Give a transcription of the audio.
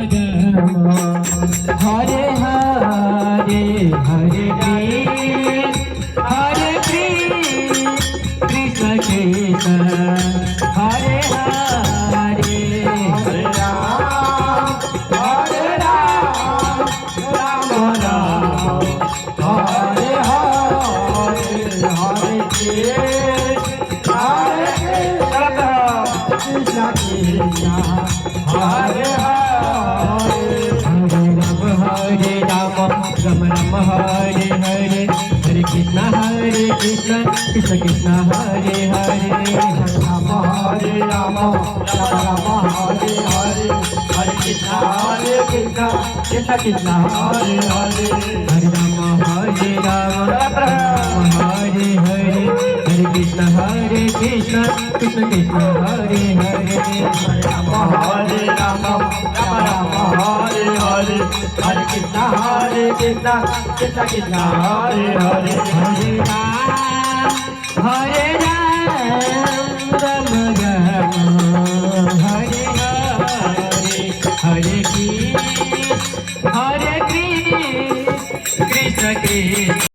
Hare Hare Hare Krishna Krishna Hare Hare Hare Ram Ram Ram Hare Hare Hare Krishna Krishna Krishna Hare Hare Hare Ram Ram Ram Hare Hare Hare Krishna Krishna Krishna Hare Hare Ram Hare Ram Ram Hare Hare Hare Krishna Krishna Krishna Hare Hare Hare Ram Ram Hare Hare Hare Krishna Krishna Krishna Hare Hare Ram Hare Ram Ram Hare Hare Hare Krishna Krishna Krishna Hare Hare Hare Ram Ram Ram Hare Hare Hare Krishna Krishna Krishna